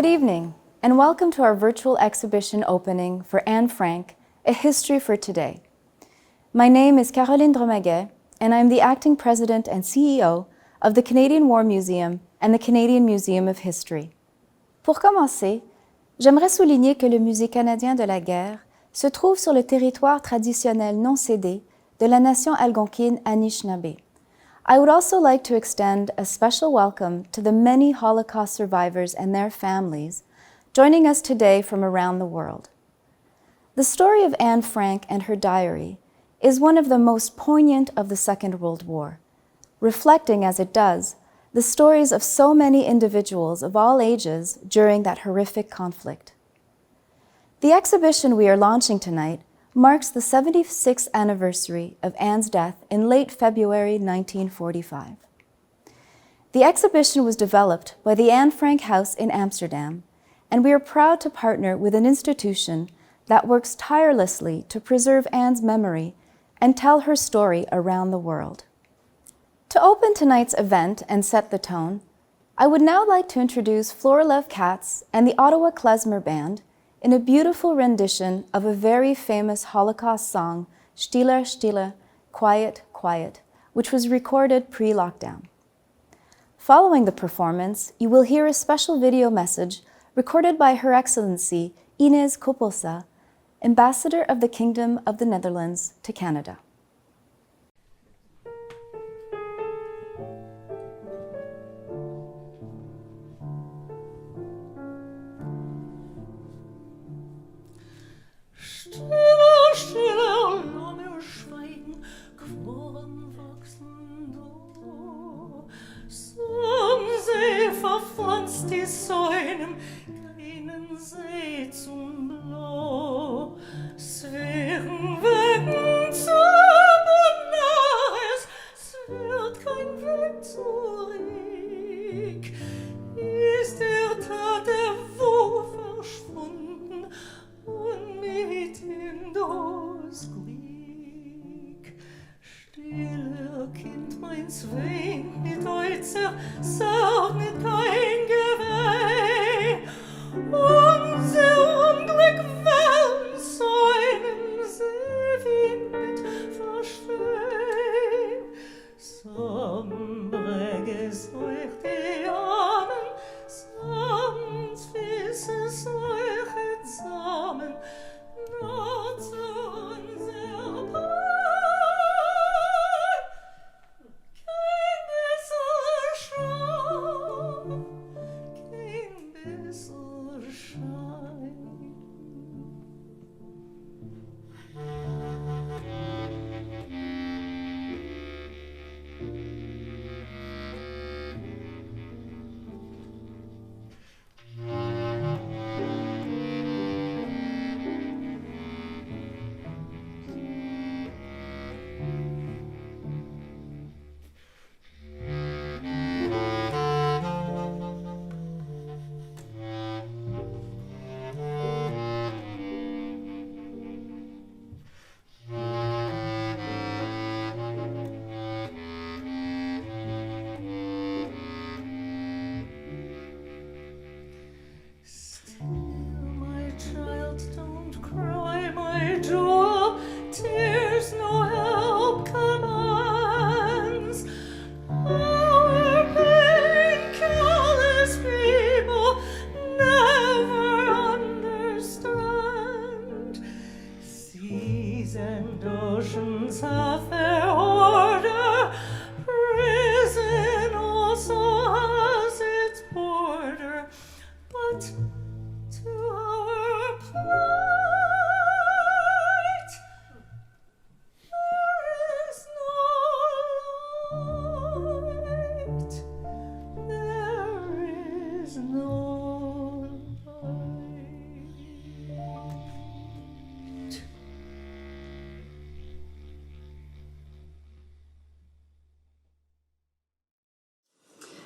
Good evening, and welcome to our virtual exhibition opening for Anne Frank, A History for Today. My name is Caroline Dromaguet, and I'm the acting president and CEO of the Canadian War Museum and the Canadian Museum of History. Pour commencer, j'aimerais souligner que le Musée canadien de la guerre se trouve sur le territoire traditionnel non cédé de la nation algonquine Anishinaabe. I would also like to extend a special welcome to the many Holocaust survivors and their families joining us today from around the world. The story of Anne Frank and her diary is one of the most poignant of the Second World War, reflecting as it does the stories of so many individuals of all ages during that horrific conflict. The exhibition we are launching tonight marks the 76th anniversary of Anne's death in late February 1945. The exhibition was developed by the Anne Frank House in Amsterdam, and we are proud to partner with an institution that works tirelessly to preserve Anne's memory and tell her story around the world. To open tonight's event and set the tone, I would now like to introduce Flora Love Katz and the Ottawa Klezmer Band in a beautiful rendition of a very famous Holocaust song, Stille, Stille, Quiet, Quiet, which was recorded pre-lockdown. Following the performance, you will hear a special video message recorded by Her Excellency Ines Koppelsa, Ambassador of the Kingdom of the Netherlands to Canada. Stille, stille, lange Schweigen, Quoren wachsen da. Sandsee verpflanzt die Säulen, keinen See zum Blau. Sphären wecken Nahes, es wird kein Weg zurück. Ist der Tat der Wo verschwunden, und mit ihm das Glück. Stille, Kind meins, weint nicht Holzer, sagt nicht kein Geweih. Unser Unglück werden seinem See nicht verstehen. Sambreges euch die Ahnen, samt Fisses euch zusammen, not zu unser Paar. Kein besser Schein, kein besser Schein.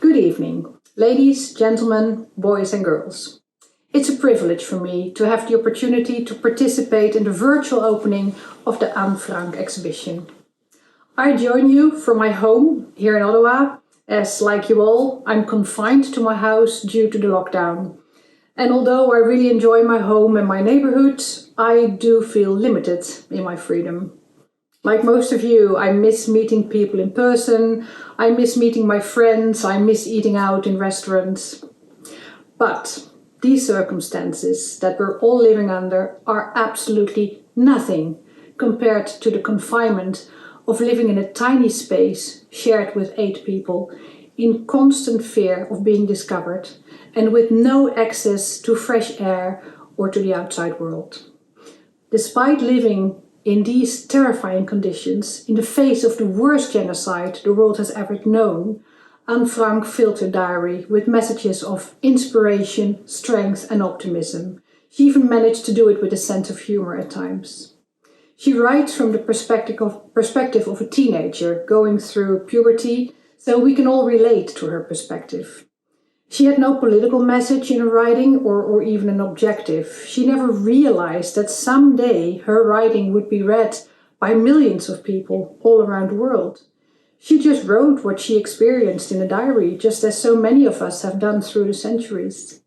Good evening, ladies, gentlemen, boys and girls. It's a privilege for me to have the opportunity to participate in the virtual opening of the Anne Frank exhibition. I join you from my home here in Ottawa, as like you all, I'm confined to my house due to the lockdown. And although I really enjoy my home and my neighborhood, I do feel limited in my freedom. Like most of you, I miss meeting people in person, I miss meeting my friends, I miss eating out in restaurants. But these circumstances that we're all living under are absolutely nothing compared to the confinement of living in a tiny space shared with 8 people in constant fear of being discovered and with no access to fresh air or to the outside world. Despite living in these terrifying conditions, in the face of the worst genocide the world has ever known, Anne Frank filled her diary with messages of inspiration, strength and optimism. She even managed to do it with a sense of humor at times. She writes from the perspective of a teenager going through puberty, so we can all relate to her perspective. She had no political message in her writing or even an objective. She never realized that someday her writing would be read by millions of people all around the world. She just wrote what she experienced in a diary, just as so many of us have done through the centuries.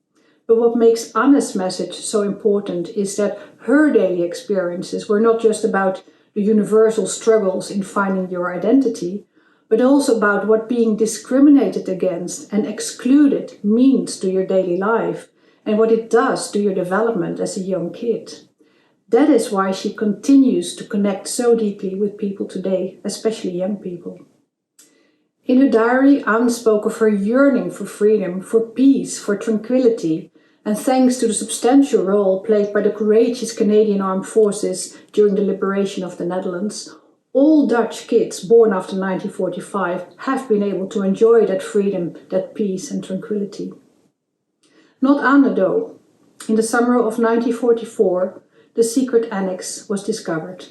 But what makes Anne's message so important is that her daily experiences were not just about the universal struggles in finding your identity, but also about what being discriminated against and excluded means to your daily life and what it does to your development as a young kid. That is why she continues to connect so deeply with people today, especially young people. In her diary, Anne spoke of her yearning for freedom, for peace, for tranquility, and thanks to the substantial role played by the courageous Canadian Armed Forces during the liberation of the Netherlands, all Dutch kids born after 1945 have been able to enjoy that freedom, that peace and tranquility. Not Anne though. In the summer of 1944, the secret annex was discovered,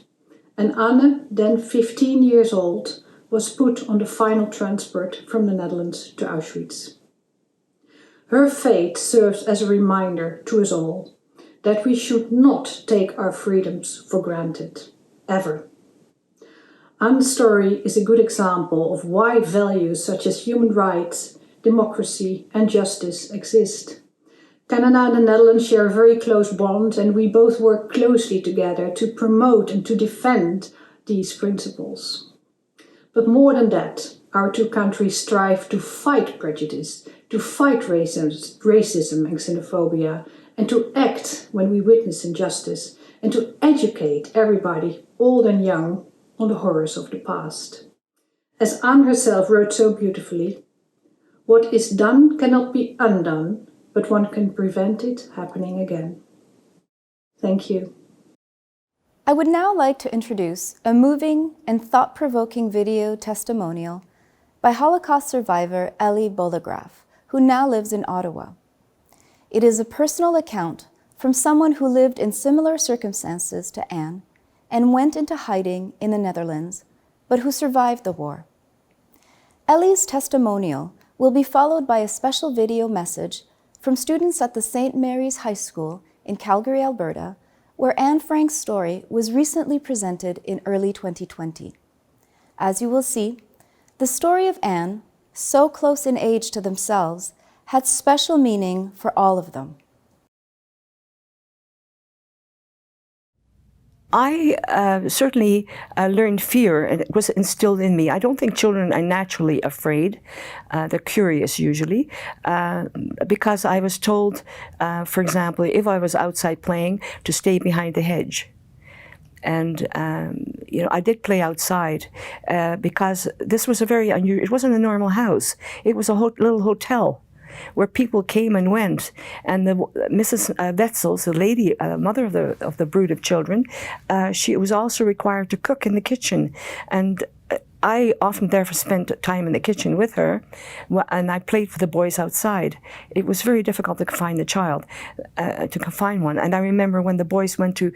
and Anne, then 15 years old, was put on the final transport from the Netherlands to Auschwitz. Her fate serves as a reminder to us all that we should not take our freedoms for granted, ever. Anne's story is a good example of why values such as human rights, democracy and justice exist. Canada and the Netherlands share a very close bond, and we both work closely together to promote and to defend these principles. But more than that, our two countries strive to fight prejudice, to fight racism and xenophobia, and to act when we witness injustice, and to educate everybody, old and young, on the horrors of the past. As Anne herself wrote so beautifully, "What is done cannot be undone, but one can prevent it happening again." Thank you. I would now like to introduce a moving and thought-provoking video testimonial by Holocaust survivor Ellie Bollegraf, who now lives in Ottawa. It is a personal account from someone who lived in similar circumstances to Anne and went into hiding in the Netherlands, but who survived the war. Ellie's testimonial will be followed by a special video message from students at the St. Mary's High School in Calgary, Alberta, where Anne Frank's story was recently presented in early 2020. As you will see, the story of Anne, so close in age to themselves, had special meaning for all of them. I certainly learned fear, and it was instilled in me. I don't think children are naturally afraid. They're curious usually, because I was told, for example, if I was outside playing, to stay behind the hedge. And I did play outside because this was a very unusual, it wasn't a normal house. It was a little hotel where people came and went, and Mrs. Wetzels, the lady, mother of the brood of children, she was also required to cook in the kitchen, and I often therefore spent time in the kitchen with her, and I played for the boys outside. It was very difficult to confine the child, to confine one. And I remember when the boys went to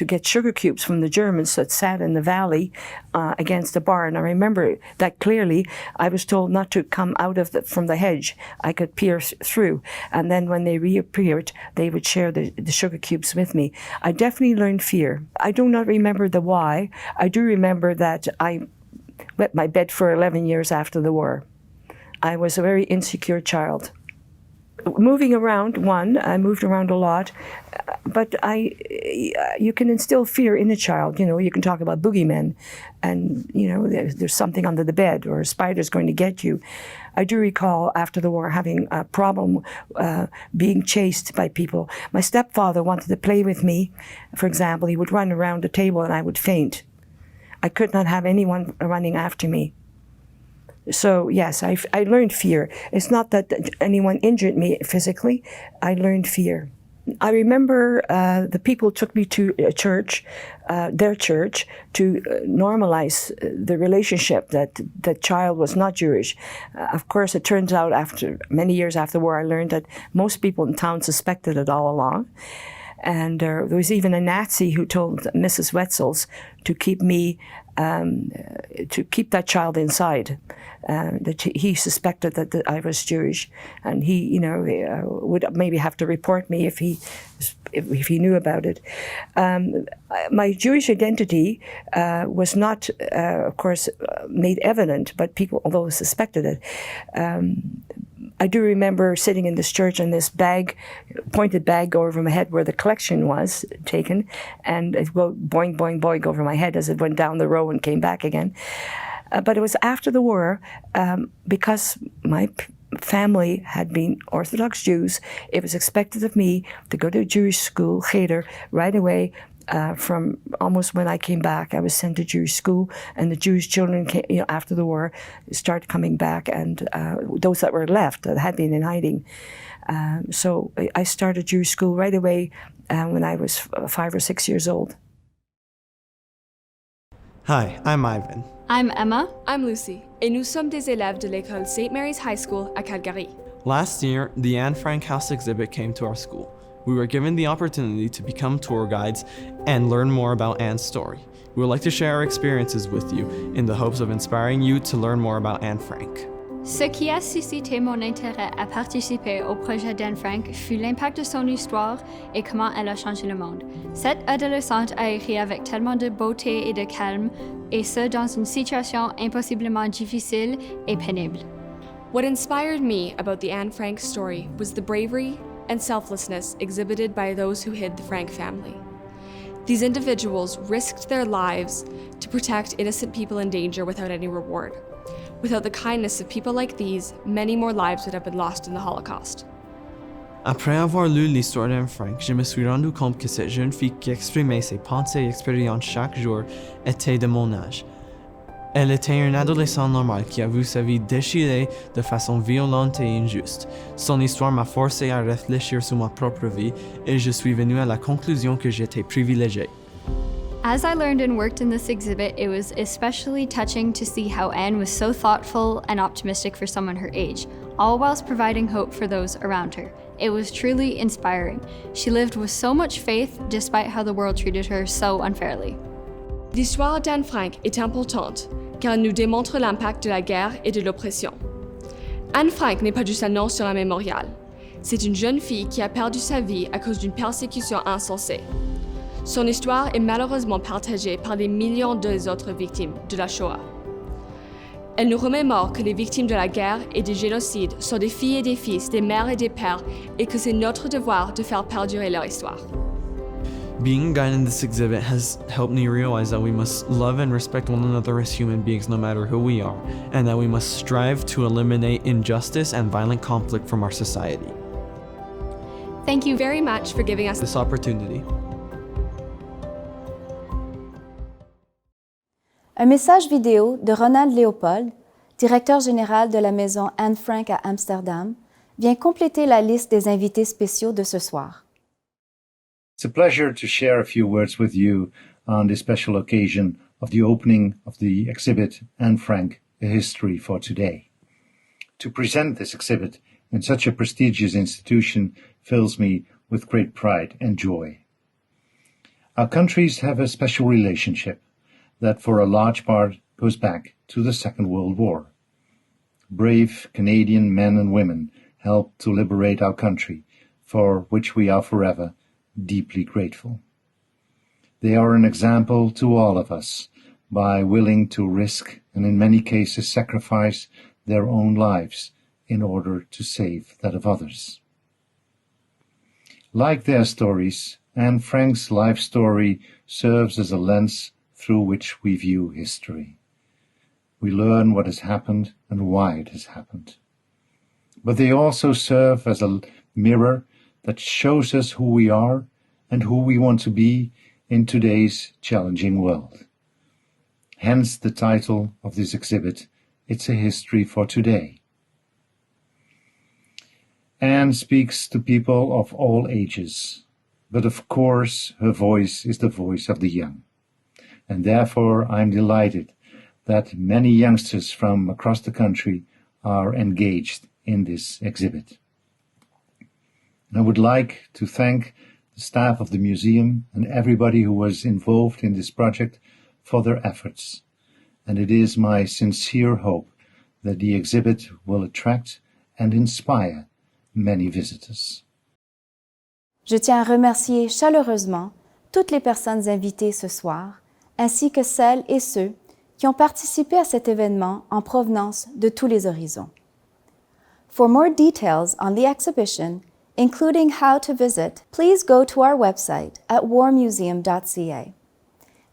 get sugar cubes from the Germans that sat in the valley against the barn. I remember that clearly. I was told not to come out from the hedge. I could peer through. And then when they reappeared, they would share the sugar cubes with me. I definitely learned fear. I do not remember the why. I do remember that I wet my bed for 11 years after the war. I was a very insecure child. moving around, I moved around a lot, but you can instill fear in a child. You can talk about boogeymen, and there's something under the bed, or a spider's going to get you. I do recall after the war having a problem being chased by people. My stepfather wanted to play with me. For example, he would run around the table and I would faint. I could not have anyone running after me. So yes, I learned fear. It's not that anyone injured me physically. I learned fear. I remember the people took me to a church, their church, to normalize the relationship that the child was not Jewish. Of course, it turns out after many years after the war, I learned that most people in town suspected it all along. And there was even a Nazi who told Mrs. Wetzels to keep that child inside. That he suspected that I was Jewish, and he, would maybe have to report me if he knew about it. My Jewish identity was not, of course, made evident, but people, although suspected it. I do remember sitting in this church and this pointed bag over my head where the collection was taken, and it would boing, boing, boing over my head as it went down the row and came back again. But it was after the war, because my family had been Orthodox Jews, it was expected of me to go to a Jewish school, cheder, right away. From almost when I came back, I was sent to Jewish school, and the Jewish children came, after the war, started coming back, and those that were left, that had been in hiding. So I started Jewish school right away when I was 5 or 6 years old. Hi, I'm Ivan. I'm Emma. I'm Lucy, et nous sommes des élèves de l'école St. Mary's High School à Calgary. Last year, the Anne Frank House exhibit came to our school. We were given the opportunity to become tour guides and learn more about Anne's story. We would like to share our experiences with you in the hopes of inspiring you to learn more about Anne Frank. Ce qui a suscité mon intérêt à participer au projet d'Anne Frank fut l'impact de son histoire et comment elle a changé le monde. Cette adolescente a écrit avec tellement de beauté et de calme, et ce dans une situation impossiblement difficile et pénible. What inspired me about the Anne Frank story was the bravery and selflessness exhibited by those who hid the Frank family. These individuals risked their lives to protect innocent people in danger without any reward. Without the kindness of people like these, many more lives would have been lost in the Holocaust. Après avoir lu l'histoire d'Anne Frank, je me suis rendu compte que cette jeune fille qui exprimait ses pensées et expériences chaque jour était de mon âge. Elle était une adolescente normale qui a vu sa vie déchirée de façon violente et injuste. Son histoire m'a forcé à réfléchir sur ma propre vie et je suis venu à la conclusion que j'étais privilégié. As I learned and worked in this exhibit, it was especially touching to see how Anne was so thoughtful and optimistic for someone her age, all whilst providing hope for those around her. It was truly inspiring. She lived with so much faith despite how the world treated her so unfairly. L'histoire d'Anne Frank est importante car elle nous démontre l'impact de la guerre et de l'oppression. Anne Frank n'est pas juste un nom sur un mémorial. C'est une jeune fille qui a perdu sa vie à cause d'une persécution insensée. Son histoire est malheureusement partagée par des millions d'autres victimes de la Shoah. Elle nous remémore que les victimes de la guerre et des génocides sont des filles et des fils, des mères et des pères, et que c'est notre devoir de faire perdurer leur histoire. Being a guide in this exhibit has helped me realize that we must love and respect one another as human beings no matter who we are, and that we must strive to eliminate injustice and violent conflict from our society. Thank you very much for giving us This opportunity. Un message vidéo de Ronald Léopold, directeur général de la Maison Anne Frank à Amsterdam, vient compléter la liste des invités spéciaux de ce soir. It's a pleasure to share a few words with you on this special occasion of the opening of the exhibit Anne Frank, A History for Today. To present this exhibit in such a prestigious institution fills me with great pride and joy. Our countries have a special relationship that for a large part goes back to the Second World War. Brave Canadian men and women helped to liberate our country, for which we are forever deeply grateful. They are an example to all of us by willing to risk and in many cases sacrifice their own lives in order to save that of others. Like their stories, Anne Frank's life story serves as a lens through which we view history. We learn what has happened and why it has happened. But they also serve as a mirror that shows us who we are and who we want to be in today's challenging world. Hence the title of this exhibit, It's a History for Today. Anne speaks to people of all ages, but of course her voice is the voice of the young. And therefore I'm delighted that many youngsters from across the country are engaged in this exhibit. I would like to thank the staff of the museum and everybody who was involved in this project for their efforts. And it is my sincere hope that the exhibit will attract and inspire many visitors. Je tiens à remercier chaleureusement toutes les personnes invitées ce soir, ainsi que celles et ceux qui ont participé à cet événement en provenance de tous les horizons. For more details on the exhibition, including how to visit, please go to our website at warmuseum.ca.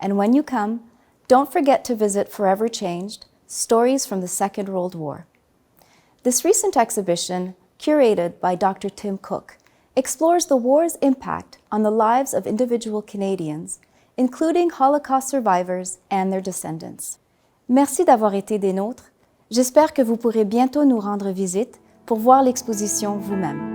And when you come, don't forget to visit Forever Changed, Stories from the Second World War. This recent exhibition, curated by Dr. Tim Cook, explores the war's impact on the lives of individual Canadians, including Holocaust survivors and their descendants. Merci d'avoir été des nôtres. J'espère que vous pourrez bientôt nous rendre visite pour voir l'exposition vous-même.